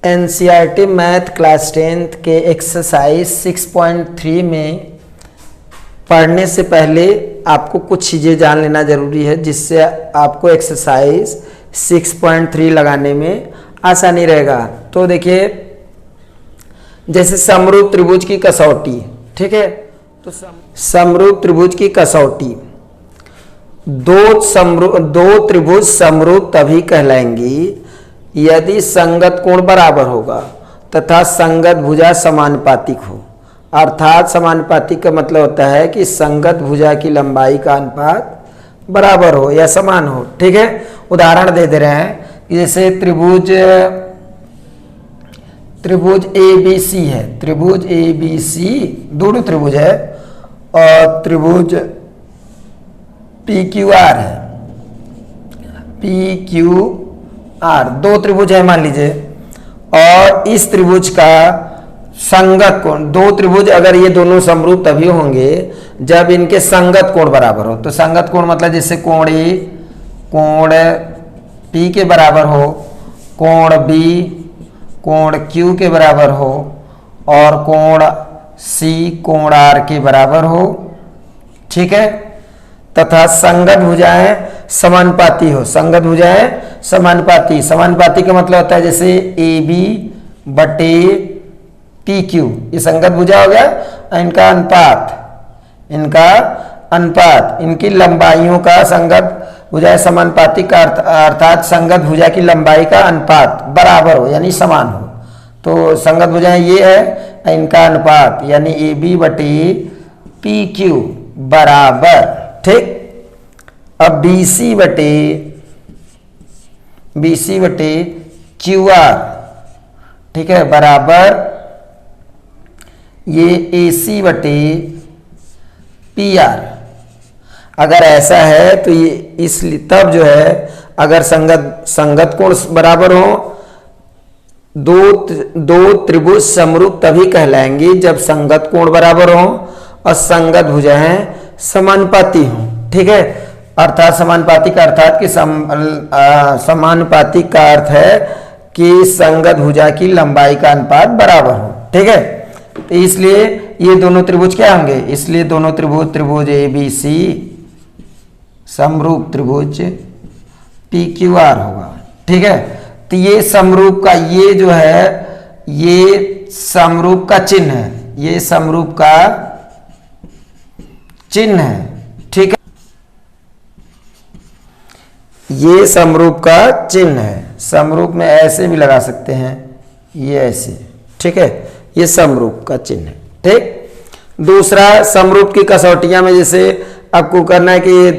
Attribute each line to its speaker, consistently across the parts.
Speaker 1: NCERT math class 10th के exercise 6.3 में पढ़ने से पहले आपको कुछ चीज़ें जान लेना जरूरी है, जिससे आपको एक्सरसाइज 6.3 लगाने में आसानी रहेगा। तो देखिए, जैसे समरूप त्रिभुज की कसौटी, ठीक है, तो समरूप त्रिभुज की कसौटी, दो त्रिभुज समरूप तभी कहलाएंगी यदि संगत कोण बराबर होगा तथा संगत भुजा समानुपातिक हो। अर्थात समानुपातिक का मतलब होता है कि संगत भुजा की लंबाई का अनुपात बराबर हो या समान हो। ठीक है, उदाहरण दे रहे हैं, जैसे त्रिभुज ABC है, त्रिभुज ABC दोनों त्रिभुज है, और त्रिभुज PQR है, PQR दो त्रिभुज है मान लीजिए, और इस त्रिभुज का संगत कोण, दो त्रिभुज अगर ये दोनों समरूप तभी होंगे जब इनके संगत कोण बराबर हो। तो संगत कोण मतलब जैसे कोण A कोण P के बराबर हो, कोण B कोण Q के बराबर हो, और कोण C कोण R के बराबर हो। ठीक है, तथा संगत भुजाएं समानुपाती हो। संगत भुजाएं समानुपाती, समानुपाती का मतलब होता है जैसे AB बटे PQ, ये संगत भुजा हो गया। इनका अनुपात, इनकी लंबाइयों का संगत भुजाएं समानुपाती का अर्थात संगत भुजा की लंबाई का अनुपात बराबर हो यानी समान हो। तो संगत भुजाएं ये है, इनका अनुपात यानी AB बटे PQ बराबर, ठीक। अब BC बटे QR, ठीक है, बराबर ये AC बटे PR। अगर ऐसा है तो ये इसलिए तब जो है, अगर संगत कोण बराबर हो, दो त्रिभुज समरूप तभी कहलाएंगे जब संगत कोण बराबर हो और संगत भुजाएं समानुपाती हो। ठीक है, अर्थात समानुपाती का अर्थात कि समानुपाती का अर्थ है कि संगत भुजा की लंबाई का अनुपात बराबर हो। ठीक है, तो इसलिए ये दोनों त्रिभुज क्या होंगे, इसलिए दोनों त्रिभुज ABC समरूप त्रिभुज PQR होगा। ठीक है, तो ये समरूप का, ये जो है ये समरूप का चिन्ह है, ये समरूप का चिन्ह है। ठीक है, ये समरूप का चिन्ह है। समरूप में ऐसे भी लगा सकते हैं, ये ऐसे। ठीक है, ये समरूप का चिन्ह है। ठीक, दूसरा समरूप की कसौटियां में जैसे आपको करना है कि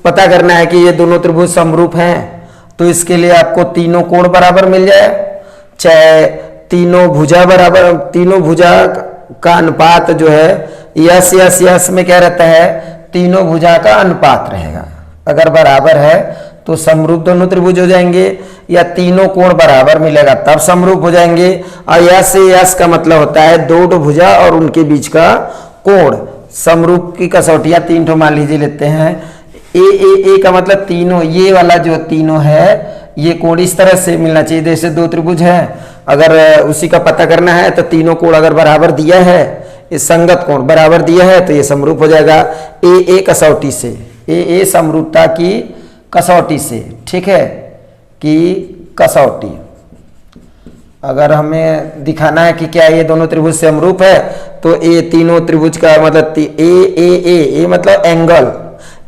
Speaker 1: पता करना है कि ये दोनों त्रिभुज समरूप हैं, तो इसके लिए आपको तीनों कोण बराबर मिल जाए, चाहे तीनों भुजा का अनुपात जो है यस में क्या रहता है, तीनों भुजा का अनुपात रहेगा। अगर बराबर है तो समरूप दोनों त्रिभुज हो जाएंगे, या तीनों कोण बराबर मिलेगा तब समरूप हो जाएंगे। और यस का मतलब होता है दो भुजा और उनके बीच का कोण। समरूप की कसौटियां तीन ठो मान लीजिए लेते हैं। ए का मतलब तीनों, ये वाला जो तीनों है ये कोण इस तरह से मिलना चाहिए, जैसे दो त्रिभुज है, अगर उसी का पता करना है तो तीनों कोण अगर बराबर दिया है, इस संगत कोण बराबर दिया है तो ये समरूप हो जाएगा ए कसौटी से, ए समरूपता की कसौटी से। ठीक है, कि कसौटी अगर हमें दिखाना है कि क्या ये दोनों त्रिभुज से समरूप है, तो ये तीनों त्रिभुज का मतलब ए मतलब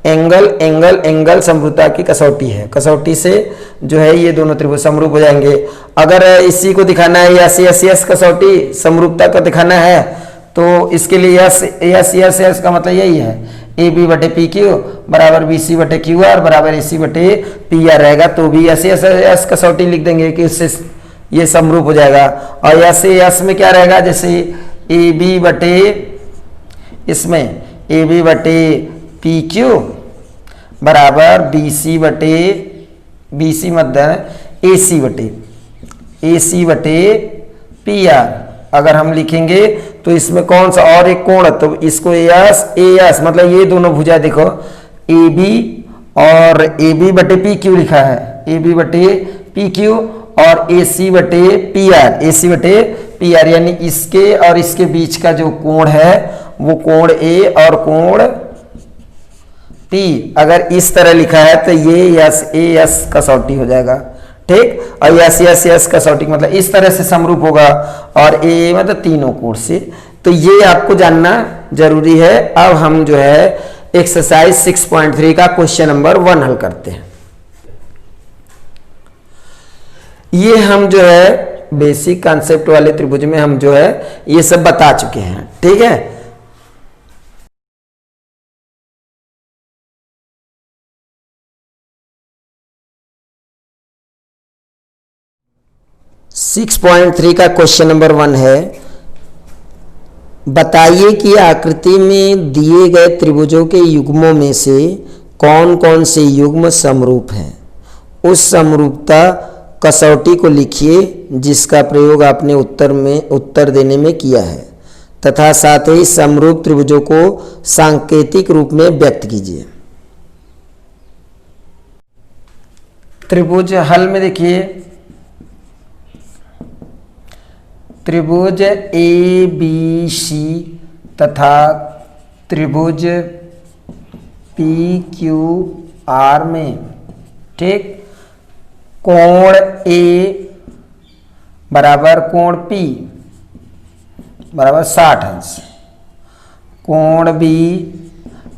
Speaker 1: एंगल समरूपता की कसौटी है। कसौटी से जो है ये दोनों त्रिभुज समरूप हो जाएंगे। अगर इसी को दिखाना है यस कसौटी समरूपता का दिखाना है, तो इसके लिए यस का मतलब यही है, AB बटे PQ बराबर BC बटे QR बराबर AC बटे PR रहेगा। तो भी यस कसौटी लिख देंगे कि इससे ये समरूप हो जाएगा। और यस में क्या रहेगा, जैसे AB बटे PQ बराबर BC मध्य AC बटे PR। अगर हम लिखेंगे तो इसमें कौन सा और एक कोण, तो इसको एस मतलब ये दोनों भुजा देखो, AB और AB बटे PQ लिखा है, AB बटे PQ और AC बटे PR, AC बटे PR, यानी इसके और इसके बीच का जो कोण है वो कोण A और कोण P अगर इस तरह लिखा है तो ये यस A यस कसौटी हो जाएगा, ठीक। और यस यस यस कसौटी मतलब इस तरह से समरूप होगा, और A मतलब तीनों कोण से। तो ये आपको जानना जरूरी है। अब हम जो है एक्सरसाइज 6.3 का क्वेश्चन नंबर 1 हल करते हैं। ये हम जो है बेसिक कॉन्सेप्ट वाले त्रिभुज में हम जो है ये सब बता चुके हैं, ठीक है। सिक्स पॉइंट थ्री का क्वेश्चन नंबर 1 है, बताइए कि आकृति में दिए गए त्रिभुजों के युग्मों में से कौन कौन से युग्म समरूप हैं। उस समरूपता कसौटी को लिखिए जिसका प्रयोग आपने उत्तर देने में किया है, तथा साथ ही समरूप त्रिभुजों को सांकेतिक रूप में व्यक्त कीजिए। त्रिभुज हल में देखिए, त्रिभुज ABC तथा त्रिभुज PQR में, ठीक, कोण A बराबर कोण P बराबर 60 अंश, कोण B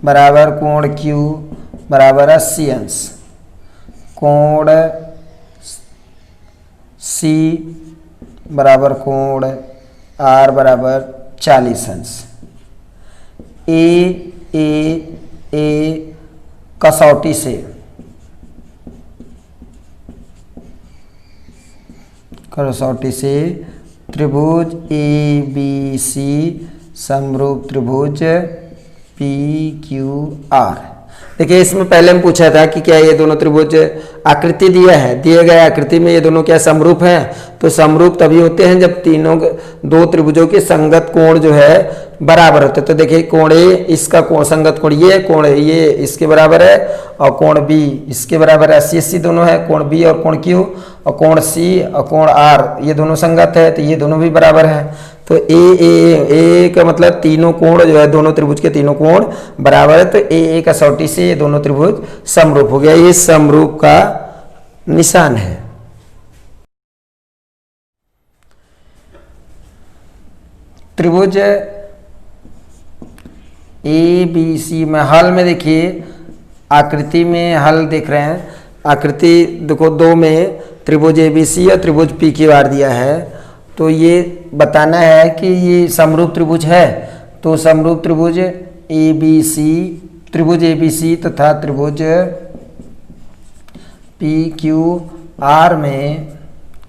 Speaker 1: बराबर कोण Q बराबर 80 अंश, कोण C बराबर कोण R बराबर 40 अंश। ए कसौटी से त्रिभुज ABC समरूप त्रिभुज PQR। देखिए इसमें पहले हम पूछा था कि क्या ये दोनों त्रिभुज आकृति दिया है, दिए गए आकृति में ये दोनों क्या समरूप हैं। तो समरूप तभी होते हैं जब दो त्रिभुजों के संगत कोण जो है बराबर होते हैं। तो देखिए कोण A इसका कोण संगत कोण ये कोण ये इसके बराबर है, और कोण B इसके बराबर है, 80 दोनों है, कोण B और कोण Q, और कोण C और कोण R ये दोनों संगत है, तो ये दोनों भी बराबर है। तो ए का मतलब तीनों कोण जो है दोनों त्रिभुज के तीनों कोण बराबर है, तो ए कसौटी से ये दोनों त्रिभुज समरूप हो गया। ये समरूप का निशान है। त्रिभुज ABC में हल में देखिए, आकृति में हल देख रहे हैं, आकृति देखो 2 में त्रिभुज ABC और त्रिभुज PQR दिया है। तो ये बताना है कि ये समरूप त्रिभुज है। तो समरूप त्रिभुज ABC तथा त्रिभुज PQR में,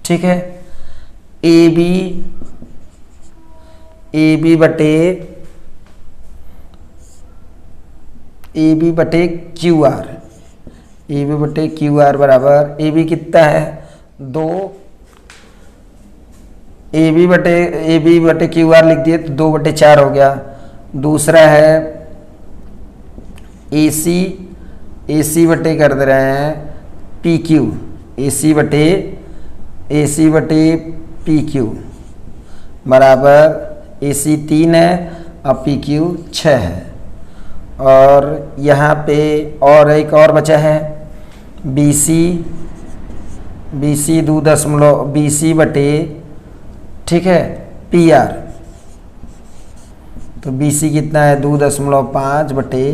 Speaker 1: ठीक है, AB बटे QR बराबर AB कितना है 2, AB बटे QR लिख दिए तो 2/4 हो गया। दूसरा है AC बटे कर दे रहे हैं PQ, AC बटे PQ बराबर AC 3 है और PQ 6 है। और यहाँ पे और एक और बचा है BC बटे, ठीक है, PR। तो BC कितना है 2.5 बटे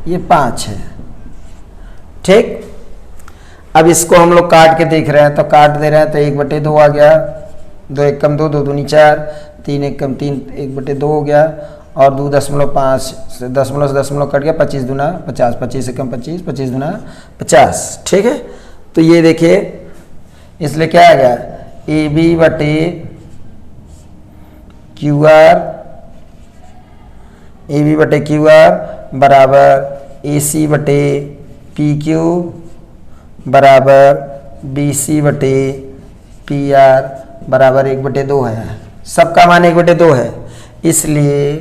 Speaker 1: ये 5 है, ठीक। अब इसको हम लोग काट के देख रहे हैं, तो काट दे रहे हैं तो 1/2 आ गया, 2 1 कम 2 2 दूनी 4, 3 1 कम 3 1/2 हो गया, और 2.5 से दशमलव कट गया, 25 दूना 50, 25 से कम 25, 25 दूना 50, ठीक है। तो ये देखिए इसलिए क्या आ गया AB बटे QR बराबर AC बटे PQ बराबर BC बटे PR बराबर 1/2 है। सबका मान 1/2 है, इसलिए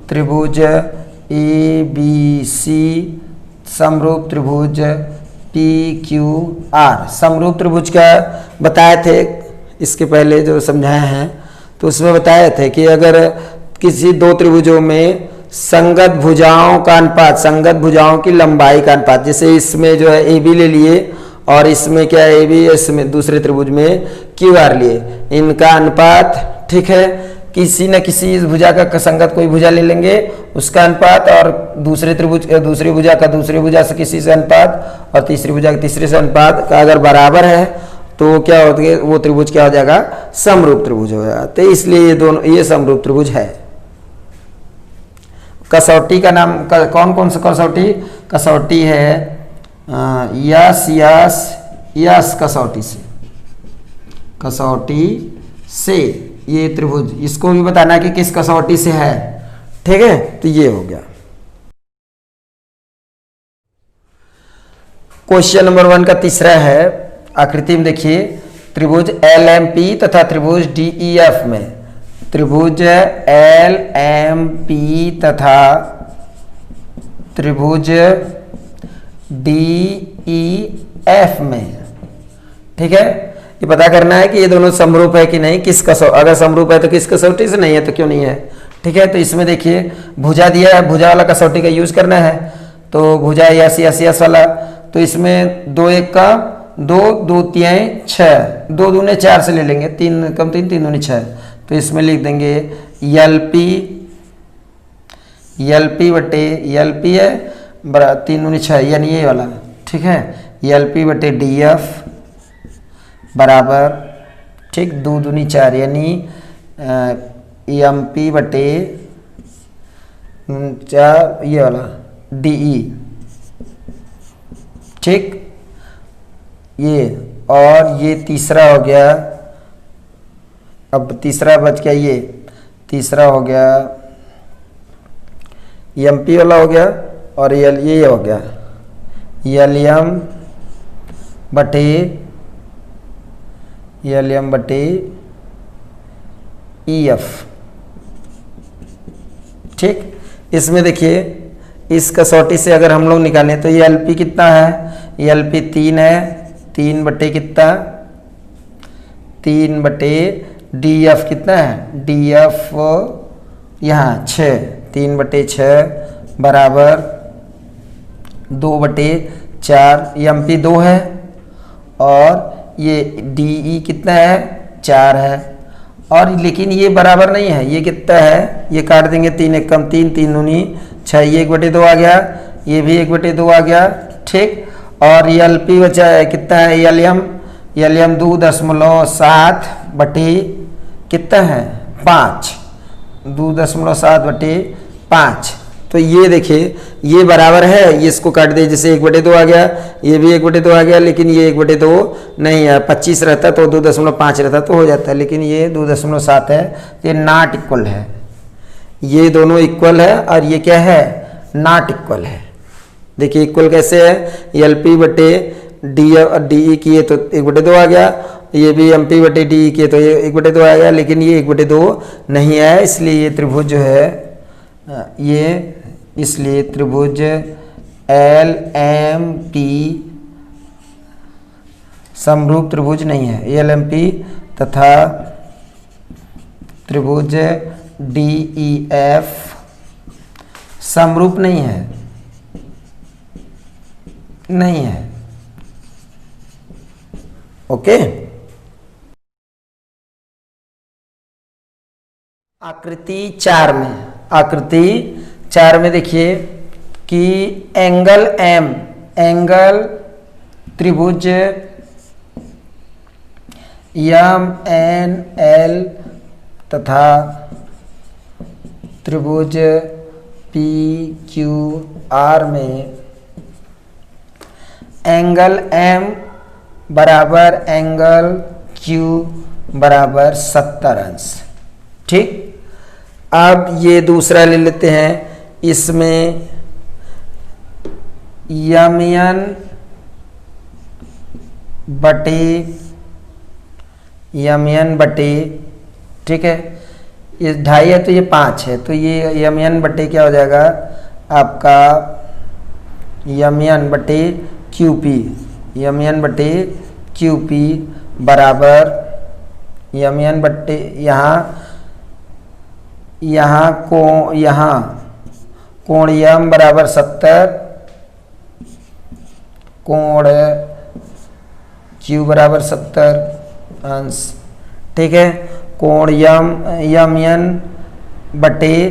Speaker 1: त्रिभुज ABC समरूप त्रिभुज पी क्यू आर। समरूप त्रिभुज का बताए थे इसके पहले जो समझाए हैं, तो उसमें बताए थे कि अगर किसी दो त्रिभुजों में संगत भुजाओं का अनुपात, संगत भुजाओं की लंबाई का अनुपात, जैसे इसमें जो है ए बी ले लिए और इसमें क्या है ए बी, इसमें दूसरे त्रिभुज में क्यू आर लिए, इनका अनुपात, ठीक है, किसी न किसी इस भुजा का संगत कोई भुजा ले लेंगे उसका अनुपात, और दूसरे त्रिभुज दूसरी भुजा का दूसरी भुजा से किसी से अनुपात, और तीसरी भुजा का तीसरे से अनुपात का अगर बराबर है तो क्या होता है, वो त्रिभुज क्या हो जाएगा, समरूप त्रिभुज हो जाएगा। तो इसलिए ये दोनों, ये समरूप त्रिभुज है। कसौटी का नाम कौन कौन सा कसौटी, कसौटी है यस यस यस कसौटी से, कसौटी से ये त्रिभुज, इसको भी बताना है कि किस कसौटी से है, ठीक है। तो ये हो गया क्वेश्चन नंबर 1 का तीसरा है। आकृति में देखिए त्रिभुज एल एम पी तथा त्रिभुज डी ई एफ में, त्रिभुज एल एम पी तथा त्रिभुज डी ई एफ में, ठीक है, ये पता करना है कि ये दोनों समरूप है कि नहीं, किस कसौटी, अगर समरूप है तो किस कसौटी से, नहीं है तो क्यों नहीं है, ठीक है। तो इसमें देखिए भुजा दिया है, भुजा वाला कसौटी का यूज करना है, तो भुजा यस यस यस वाला, तो इसमें 2 1 का 2 2 3 6, 2 दूने 4 से ले लेंगे, 3 कम 3 3 दूनी 6, तो इसमें लिख देंगे यल पी बटे यल पी है 3 दूनी 6 यानी ये वाला, ठीक है, यल पी बटे डी एफ बराबर, ठीक, 2 दूनी 4 यानी एम पी बटे 4 ये वाला डी ई, ठीक, ये, और ये तीसरा हो गया, अब तीसरा बच गया, ये तीसरा हो गया एम पी वाला हो गया, और ये हो गया यल एम बटे ई एफ, ठीक। इसमें देखिए इस कसौटी से अगर हम लोग निकालें तो ये एल पी कितना है, एल पी 3 है, 3 बटे कितना, 3 बटे डी एफ कितना है, डी एफ यहाँ 6, 3 बटे 6 बराबर 2 बटे 4, एम पी 2 है, और ये डी ई कितना है 4 है, और लेकिन ये बराबर नहीं है, ये कितना है, ये काट देंगे, 3 1 कम 3 3 दूनी 6, ये 1 बटे 2 आ गया, ये भी 1 बटे 2 आ गया, ठीक, और यल पी बचा है कितना है, यल एम 2.7 बटे कितना है 5, 2.7 बटे 5, तो ये देखिए ये बराबर है, ये इसको काट दे, जैसे 1 बटे 2 आ गया, ये भी 1 बटे 2 आ गया, लेकिन ये 1 बटे 2 नहीं है, 25 रहता तो 2.5 रहता तो हो जाता है, लेकिन ये 2.7 है, ये नॉट इक्वल है, ये दोनों इक्वल है, और ये क्या है, नॉट इक्वल है। देखिए इक्वल कैसे है, एल पी बटे डी ई किए तो 1 बटे 2 आ गया, ये भी एम पी बटे डी ई किए तो ये 1 बटे 2 आ गया, लेकिन ये 1 बटे 2 नहीं है, इसलिए ये त्रिभुज जो है ये, इसलिए त्रिभुज एल एम पी समरूप त्रिभुज नहीं है, एल एम पी तथा त्रिभुज डी ई एफ समरूप नहीं है, नहीं है, ओके। आकृति 4 में, आकृति 4 में देखिए कि एंगल एम, एंगल त्रिभुज एम एन एल तथा त्रिभुज पी क्यू आर में एंगल एम बराबर एंगल क्यू बराबर 70 अंश, ठीक। अब ये दूसरा ले लेते हैं, इसमें यमयन बटे, ठीक है, ये 2.5 है तो ये 5 है, तो ये यमयन बटे क्या हो जाएगा आपका, यमयन बटे क्यू पी, यम एन बटे क्यू पी बराबर यम एन बटे यहाँ कोण यम बराबर 70, कोण क्यू बराबर 70 अंश, ठीक है। कोण यम एन बटे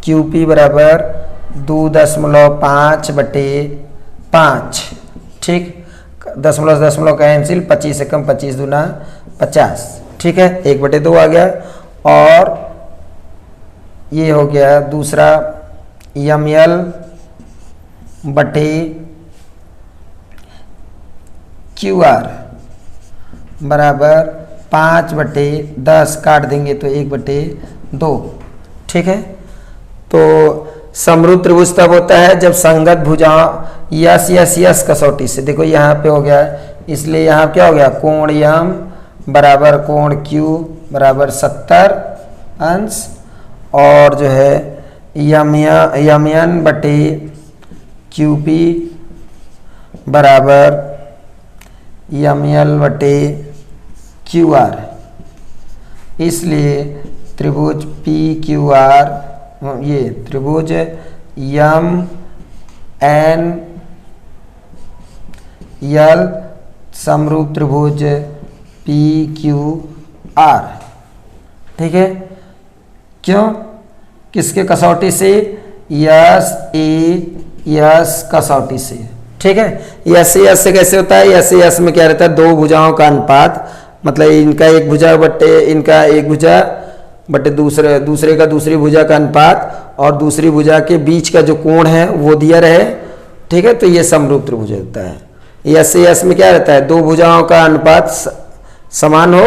Speaker 1: क्यू पी बराबर 2.5 बटे 5, ठीक। दशमलव दशमलव कैंसिल, 25 से कम 25 दूना 50, ठीक है। 1/2 आ गया। और ये हो गया दूसरा यम एल बटे क्यू आर बराबर 5/10, काट देंगे तो 1/2, ठीक है। तो समरूप त्रिभुज तब होता है जब संगत भुजाओं यस यस यस कसौटी से, देखो यहाँ पे हो गया, इसलिए यहाँ क्या हो गया, कोण यम बराबर कोण क्यू बराबर 70 अंश, और जो है यम एन बटे क्यू पी बराबर यम एल बटे क्यू आर। इसलिए त्रिभुज पी क्यू आर, ये त्रिभुज यम एन यल समरूप त्रिभुज पी क्यू आर, ठीक है। क्यों? किसके कसौटी से? यस ए यस कसौटी से, ठीक है। यस ए यस से कैसे होता है? यस ए यस में क्या रहता है, दो भुजाओं का अनुपात, मतलब इनका एक भुजा बटे इनका एक भुजा बटे दूसरे का दूसरी भुजा का अनुपात, और दूसरी भुजा के बीच का जो कोण है वो दिया रहे, ठीक है। तो ये समरूप त्रिभुज होता है। यस ए यस में क्या रहता है, दो भुजाओं का अनुपात समान हो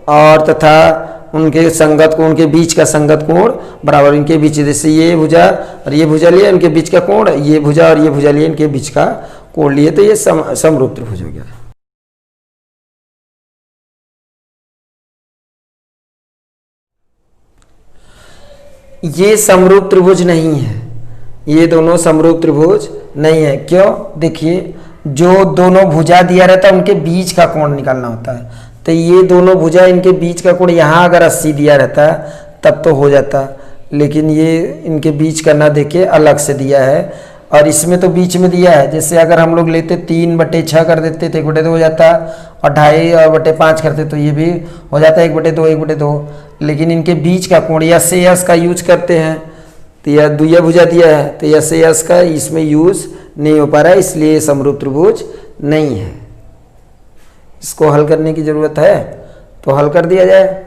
Speaker 1: और तथा उनके संगत कोण के बीच का संगत कोण बराबर, इनके बीच, जैसे ये भुजा और ये भुजा लिए, इनके बीच का कोण, ये भुजा और ये भुजा लिए, इनके बीच का कोण लिए, तो ये समरूप त्रिभुज हो गया। ये समरूप त्रिभुज नहीं है, ये दोनों समरूप त्रिभुज नहीं है। क्यों? देखिए, जो दोनों भुजा दिया रहता है उनके बीच का कोण निकालना होता है, तो ये दोनों भुजा इनके बीच का कोण यहाँ अगर 80 दिया रहता तब तो हो जाता, लेकिन ये इनके बीच का ना देके अलग से दिया है, और इसमें तो बीच में दिया है। जैसे अगर हम लोग लेते 3/6 कर देते तो 1/2 हो जाता, और 2.5 और 5 करते तो ये भी हो जाता 1/2 1/2, लेकिन इनके बीच का कोण यस से यस का यूज करते हैं, तो यह द्वितीय भुजा दिया है तो यस से यस का इसमें यूज नहीं हो पा रहा है, इसलिए समरूप त्रिभुज नहीं है। इसको हल करने की जरूरत है तो हल कर दिया जाए।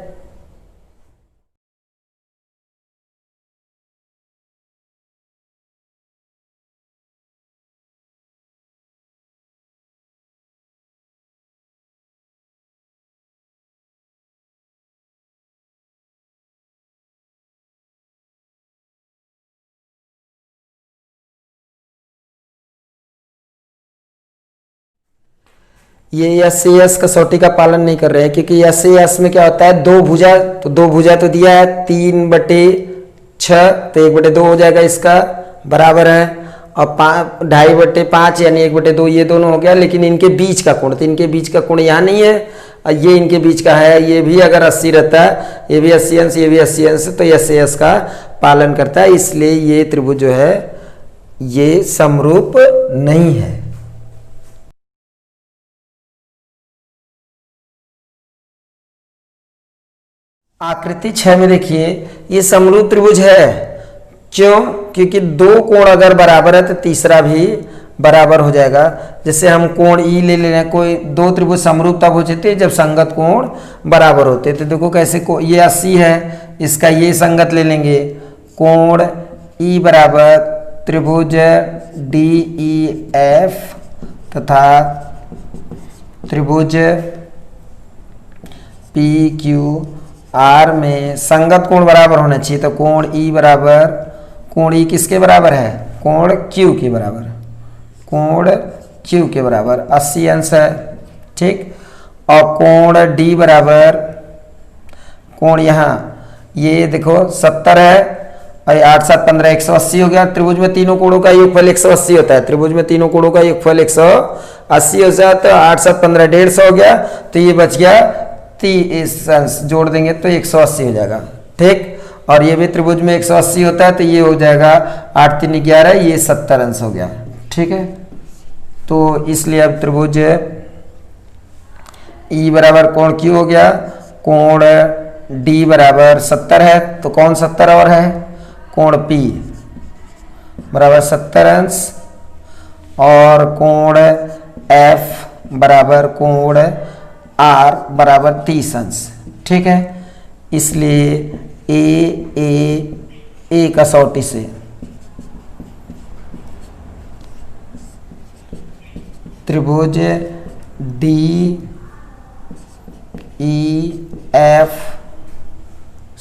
Speaker 1: ये यस से यस कसौटी का पालन नहीं कर रहे हैं, क्योंकि यस से यस में क्या होता है, दो भुजा, तो दो भुजा तो दिया है 3/6, तो 1/2 हो जाएगा, इसका बराबर है, और 2.5/5 यानी 1/2 ये दोनों हो गया, लेकिन इनके बीच का कोण, तो इनके बीच का कोण यहाँ नहीं है, और ये इनके बीच का है, ये भी अगर 80 रहता है, ये भी 80 अंश, ये भी 80 अंश, तो यस से यस का पालन करता है, इसलिए ये त्रिभुज जो है ये समरूप नहीं है। आकृति 6 में देखिए, ये समरूप त्रिभुज है। क्यों? क्योंकि दो कोण अगर बराबर है तो तीसरा भी बराबर हो जाएगा। जैसे हम कोण ई ले लेना, कोई दो त्रिभुज समरूप तब होते जब संगत कोण बराबर होते, तो देखो कैसे, ये 80 है, इसका ये संगत ले लेंगे, कोण ई बराबर त्रिभुज डी ई एफ तथा त्रिभुज पी क्यू आर में संगत कोण बराबर होना चाहिए, तो कोण ई बराबर, कोण ई किसके बराबर है, कोण क्यू के बराबर, कोण क्यू के बराबर 80 अंश है, ठीक। और कोण डी बराबर, कोण यहाँ ये देखो 70 है, और 8 7 15 180 हो गया। त्रिभुज में तीनों कोणों का योगफल 180 होता है, त्रिभुज में तीनों कोणों का योगफल 180 हो जाता है। 8 7 15 150 हो गया, तो ये बच गया 30, जोड़ देंगे तो 180 हो जाएगा। ठीक, और ये भी त्रिभुज में 180 होता है, तो ये हो जाएगा 8 3 11, ये 70 अंश हो गया। ठीक है, तो इसलिए अब त्रिभुज ई बराबर कोण क्यू हो गया, कोण डी बराबर 70 है, तो कौन 70 और है, कोण पी बराबर 70 अंश, और कोण एफ बराबर कोण आर बराबर 30 अंश। ठीक है, इसलिए ए कसौटी से त्रिभुज डी ई एफ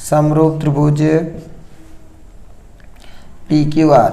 Speaker 1: समरूप त्रिभुज पी क्यू आर